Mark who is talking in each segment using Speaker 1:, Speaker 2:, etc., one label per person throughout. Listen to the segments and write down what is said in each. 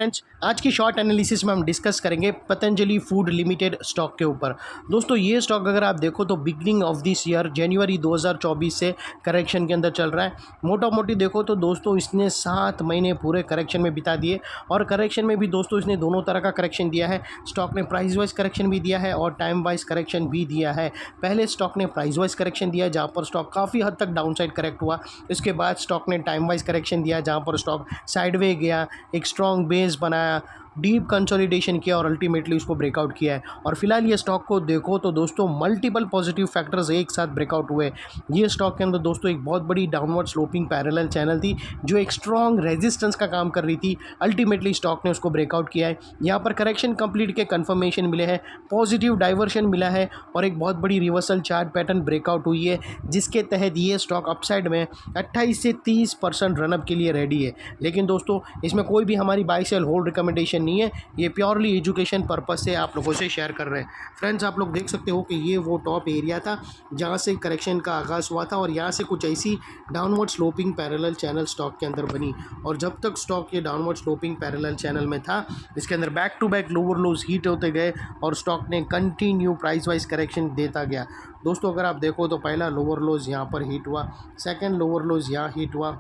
Speaker 1: Friends, आज की short analysis में हम डिस्कस करेंगे पतंजलि फूड लिमिटेड स्टॉक के ऊपर। दोस्तों, ये स्टॉक अगर आप देखो तो बिगनिंग ऑफ दिस ईयर जनवरी 2024 से करेक्शन के अंदर चल रहा है। मोटा मोटी देखो तो दोस्तों इसने 7 महीने पूरे करेक्शन में बिता दिए और करेक्शन में भी दोस्तों इसने दोनों तरह का करेक्शन दिया है। स्टॉक ने प्राइस वाइज करेक्शन भी दिया है और टाइम वाइज करेक्शन भी दिया है। पहले स्टॉक ने प्राइस वाइज करेक्शन दिया जहाँ पर स्टॉक काफ़ी हद तक डाउन साइड करेक्ट हुआ। इसके बाद स्टॉक ने टाइम वाइज करेक्शन दिया जहाँ पर स्टॉक साइडवे गया, एक स्ट्रॉन्ग बेस बनाया, डीप कंसोलिडेशन किया और अल्टीमेटली उसको ब्रेकआउट किया है। और फिलहाल ये स्टॉक को देखो तो दोस्तों मल्टीपल पॉजिटिव फैक्टर्स एक साथ ब्रेकआउट हुए। ये स्टॉक के अंदर दोस्तों एक बहुत बड़ी डाउनवर्ड स्लोपिंग पैरेलल चैनल थी जो एक स्ट्रॉन्ग रेजिस्टेंस का काम कर रही थी। अल्टीमेटली स्टॉक ने उसको ब्रेकआउट किया है। यहाँ पर करेक्शन कंप्लीट के कन्फर्मेशन मिले हैं, पॉजिटिव डाइवर्शन मिला है और एक बहुत बड़ी रिवर्सल चार्ट पैटर्न ब्रेकआउट हुई है, जिसके तहत ये स्टॉक अपसाइड में 28 से 30% रनअप के लिए रेडी है। लेकिन दोस्तों इसमें कोई भी हमारी बाय सेल होल्ड रिकमेंडेशन नहीं है, ये प्योरली एजुकेशन पर्पस से आप लोगों से शेयर कर रहे हैं। फ्रेंड्स, आप लोग देख सकते हो कि ये वो टॉप एरिया था जहां से करेक्शन का आगाज़ हुआ था और यहां से कुछ ऐसी downward sloping parallel channel stock के अंदर बनी। और जब तक स्टॉक ये डाउनवर्ड स्लोपिंग पैरेलल चैनल में था, इसके अंदर back to back lower lows hit होते गए और स्टॉक ने कंटिन्यू प्राइस वाइज करेक्शन देता गया। दोस्तों अगर आप देखो तो पहला लोअर लोज यहाँ पर हिट हुआ, सेकेंड लोअर लोज यहाँ हिट हुआ,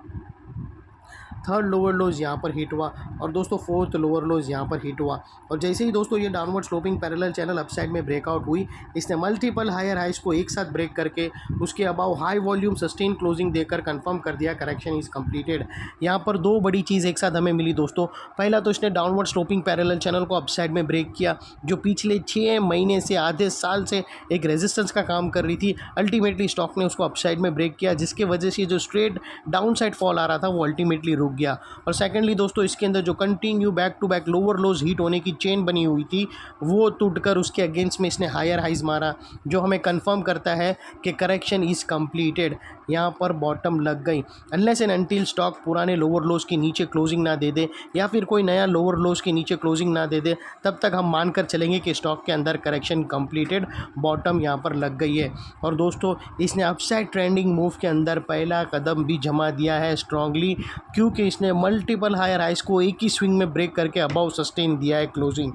Speaker 1: थर्ड लोअर लोज यहाँ पर हिट हुआ और दोस्तों फोर्थ लोअर लोज यहाँ पर हिट हुआ। और जैसे ही दोस्तों ये downward sloping parallel channel upside में ब्रेकआउट हुई, इसने मल्टीपल हायर हाइस को एक साथ ब्रेक करके उसके above high volume sustain closing देकर कंफर्म कर दिया करेक्शन इज कंप्लीटेड। यहाँ पर दो बड़ी चीज़ एक साथ हमें मिली दोस्तों। पहला तो इसने डाउनवर्ड स्लोपिंग पैरेलल चैनल को अपसाइड में ब्रेक किया, जो पिछले 6 महीने से आधे साल से एक रेजिस्टेंस का काम कर रही थी। अल्टीमेटली स्टॉक ने उसको अपसाइड में ब्रेक किया, जिसके वजह से जो स्ट्रेट डाउन साइड फॉल आ रहा था वो अल्टीमेटली रुक गया। और सेकेंडली दोस्तों इसके अंदर जो continue back to back lower lows hit होने की चेन बनी हुई थी वो टूटकर उसके अगेंस्ट में इसने हायर हाइज मारा, जो हमें कंफर्म करता है कि करेक्शन इज़ कंप्लीटेड। यहाँ पर बॉटम लग गई। अनलेस एंड अनटिल स्टॉक पुराने लोअर लोज के नीचे क्लोजिंग ना दे दे या फिर कोई नया लोअर लोज के नीचे क्लोजिंग ना दे दे, तब तक हम मानकर चलेंगे कि स्टॉक के अंदर करेक्शन कंप्लीटेड, बॉटम यहाँ पर लग गई है। और दोस्तों इसने अपसाइड ट्रेंडिंग मूव के अंदर पहला कदम भी जमा दिया है स्ट्रांगली, क्योंकि इसने मल्टीपल हायर हाइस को एक ही स्विंग में ब्रेक करके अबाउ सस्टेन दिया है क्लोजिंग।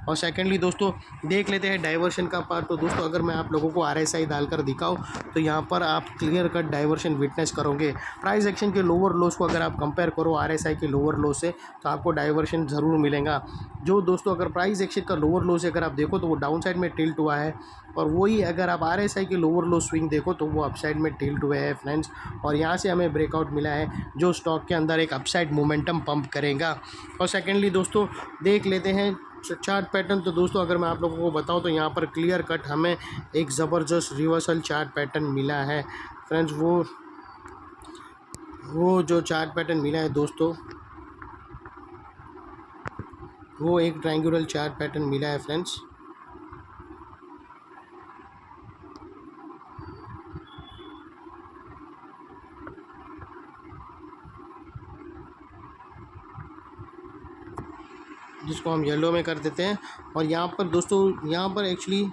Speaker 1: और सेकेंडली दोस्तों देख लेते हैं डाइवर्शन का पार्ट। तो दोस्तों अगर मैं आप लोगों को RSI डालकर दिखाऊं तो यहाँ पर आप क्लियर कट डाइवर्शन विटनेस करोगे। प्राइस एक्शन के लोअर लोस को अगर आप कंपेयर करो RSI के लोअर लो से तो आपको डाइवर्शन ज़रूर मिलेगा। जो दोस्तों अगर प्राइस एक्शन का लोअर लो से अगर आप देखो तो वो डाउन साइड में टिल्ट हुआ है, और वही अगर आप RSI के लोअर लो स्विंग देखो तो वो अपसाइड में टिल्ट हुए हैं फ्रेंड्स। और यहाँ से हमें ब्रेकआउट मिला है जो स्टॉक के अंदर एक अपसाइड मोमेंटम पंप करेगा। और सेकेंडली दोस्तों देख लेते हैं चार्ट पैटर्न। तो दोस्तों अगर मैं आप लोगों को बताऊं तो यहाँ पर क्लियर कट हमें एक ज़बरदस्त रिवर्सल चार्ट पैटर्न मिला है फ्रेंड्स। वो जो चार्ट पैटर्न मिला है दोस्तों, वो एक ट्रायंगुलर चार्ट पैटर्न मिला है फ्रेंड्स। जिसको हम येलो में कर देते हैं। और यहाँ पर दोस्तों यहाँ पर एक्चुअली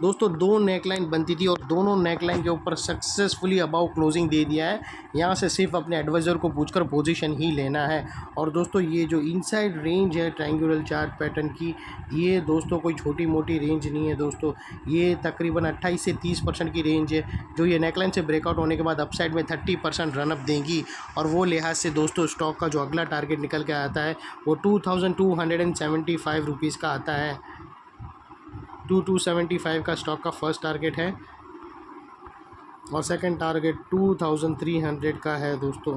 Speaker 1: दोस्तों दो नेकलाइन बनती थी और दोनों नेकलाइन के ऊपर सक्सेसफुली अबाउ क्लोजिंग दे दिया है। यहाँ से सिर्फ अपने एडवाइज़र को पूछकर पोजीशन ही लेना है। और दोस्तों ये जो इनसाइड रेंज है ट्रायंगुलर चार्ट पैटर्न की, ये दोस्तों कोई छोटी मोटी रेंज नहीं है दोस्तों। ये तकरीबन 28 से 30% की रेंज है, जो ये नेकलाइन से ब्रेकआउट होने के बाद अपसाइड में 30% रनअप देंगी। और वो लिहाज से दोस्तों स्टॉक का जो अगला टारगेट निकल के आता है वो 2275 रुपीज़ का आता है। 2275 का स्टॉक का फर्स्ट टारगेट है और सेकंड टारगेट 2300 का है दोस्तों।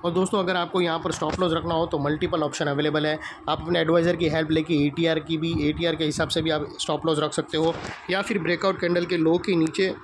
Speaker 1: और दोस्तों अगर आपको यहाँ पर स्टॉप लॉस रखना हो तो मल्टीपल ऑप्शन अवेलेबल है। आप अपने एडवाइज़र की हेल्प लेके ATR के हिसाब से भी आप स्टॉप लॉस रख सकते हो, या फिर ब्रेकआउट कैंडल के लो के नीचे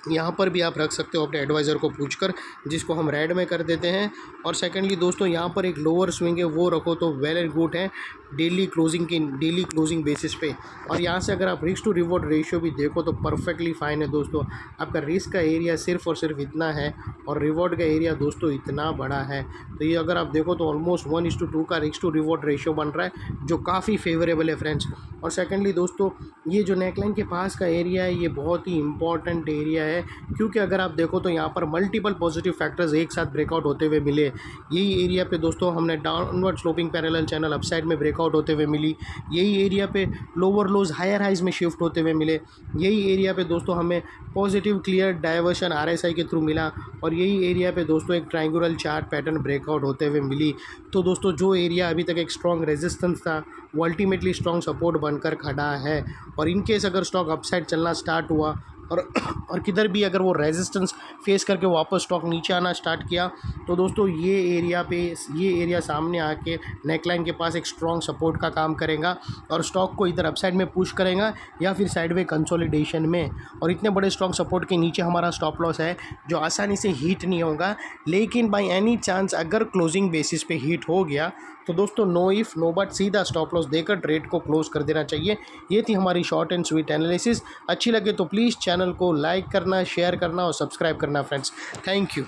Speaker 1: यहाँ पर भी आप रख सकते हो अपने एडवाइज़र को पूछकर, जिसको हम रेड में कर देते हैं। और सेकेंडली दोस्तों यहाँ पर एक लोअर स्विंग है वो रखो तो वेल एंड गुड है, डेली क्लोजिंग बेसिस पे। और यहाँ से अगर आप रिस्क टू रिवॉर्ड रेशियो भी देखो तो परफेक्टली फाइन है दोस्तों। आपका रिस्क का एरिया सिर्फ और सिर्फ इतना है और रिवॉर्ड का एरिया दोस्तों इतना बड़ा है। तो ये अगर आप देखो तो ऑलमोस्ट 1:2 का रिस्क टू रिवॉर्ड रेशियो बन रहा है, जो काफ़ी फेवरेबल है फ्रेंड्स। और सेकेंडली दोस्तों, ये जो नेकलाइन के पास का एरिया है ये बहुत ही इंपॉर्टेंट एरिया है, क्योंकि अगर आप देखो तो यहाँ पर मल्टीपल पॉजिटिव फैक्टर्स एक साथ ब्रेकआउट होते हुए मिले। यही एरिया पे दोस्तों हमने downward sloping parallel channel upside में ब्रेकआउट होते हुए मिली। यही एरिया पे लोअर लोज हायर हाइज में शिफ्ट होते हुए मिले। यही एरिया पे दोस्तों हमें पॉजिटिव क्लियर डाइवर्शन आरएसआई के थ्रू मिला। और यही एरिया पे दोस्तों एक ट्रायंगुलर चार्ट पैटर्न ब्रेकआउट होते हुए मिली। तो दोस्तों जो एरिया अभी तक एक स्ट्रॉन्ग रेजिस्टेंस था वो अल्टीमेटली स्ट्रॉन्ग सपोर्ट बनकर खड़ा है। और इनकेस अगर स्टॉक अपसाइड चलना स्टार्ट हुआ और किधर भी अगर वो रेजिस्टेंस फेस करके वापस स्टॉक नीचे आना स्टार्ट किया तो दोस्तों ये एरिया सामने आके नेकलाइन के पास एक स्ट्रॉन्ग सपोर्ट का काम करेगा और स्टॉक को इधर अपसाइड में पुश करेगा या फिर साइडवे कंसोलिडेशन में। और इतने बड़े स्ट्रॉन्ग सपोर्ट के नीचे हमारा स्टॉप लॉस है जो आसानी से हीट नहीं होगा। लेकिन बाई एनी चांस अगर क्लोजिंग बेसिस पे हीट हो गया तो दोस्तों नो इफ़ नो बट सीधा स्टॉप लॉस देकर ट्रेड को क्लोज कर देना चाहिए। ये थी हमारी शॉर्ट एंड स्वीट एनालिसिस। अच्छी लगे तो प्लीज़ चैनल को लाइक करना, शेयर करना और सब्सक्राइब करना फ्रेंड्स। Thank you.